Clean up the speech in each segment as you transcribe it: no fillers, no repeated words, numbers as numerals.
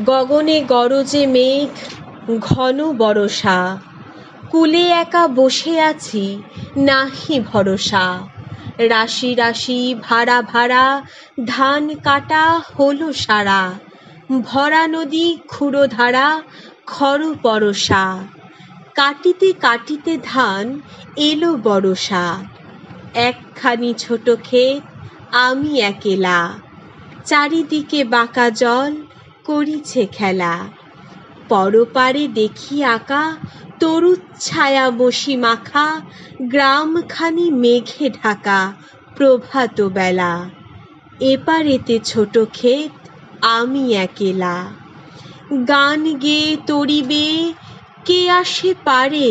গগনে গরজে মেঘ, ঘন বরষা, কূলে একা বসে আছি, নাহি ভরসা। রাশি রাশি ভাড়া ভাড়া ধান কাটা হলো সারা, ভরা নদী ক্ষুরধারা খর পরশা। কাটিতে কাটিতে ধান এলো বরষা, একখানি ছোট ক্ষেত আমি একেলা, চারিদিকে বাঁকা জল করিছে খেলা। পরপারে দেখি আঁকা তরু ছায়া বসি মাখা, গ্রামখানি মেঘে ঢাকা প্রভাত বেলা। এপারেতে ছোট ক্ষেত আমি একেলা, গান গেয়ে তরি বেয়ে কে আসে পারে,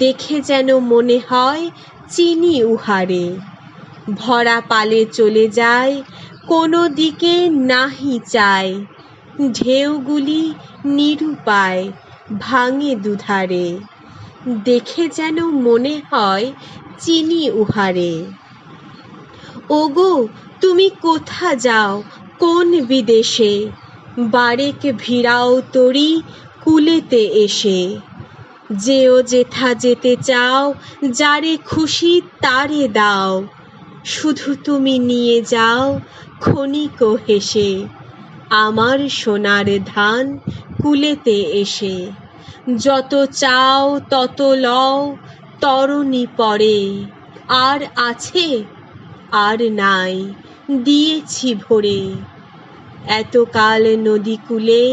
দেখে যেন মনে হয় চিনি উহারে। ভরা পালে চলে যায় কোনো দিকে নাহি চায়, ঢেউগুলি নিরুপায় ভাঙে দুধারে, দেখে যেন মনে হয় চিনি উহারে। ওগো তুমি কোথা যাও কোন বিদেশে, বারেক ভিড়াও তরি কূলেতে এসে। যেও যেথা যেতে চাও, যারে খুশি তারে দাও, শুধু তুমি নিয়ে যাও ক্ষণিক হেসে, আমার সোনার ধান কূলেতে এসে। যত চাও তত লও তরণী পরে, আর আছে আর নাই দিয়েছি ভরে। এতকাল নদী কূলে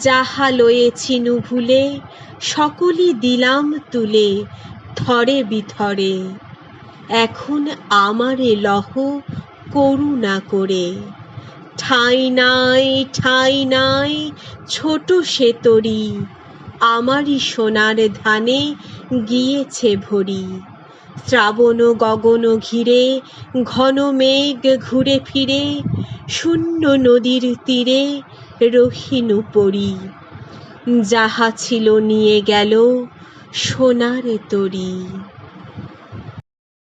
যাহা লয়েছি নুভুলে, সকলই দিলাম তুলে থরে বিথরে। এখন আমারে লহ করুণা করে, ঠাঁই নাই ঠাঁই নাই ছোট সে তরি, আমারই সোনার ধানে গিয়েছে ভরি। শ্রাবণ গগন ঘিরে ঘন মেঘ ঘুরে ফিরে, শূন্য নদীর তীরে রহিনু পড়ি, যাহা ছিল নিয়ে গেল সোনার তরি।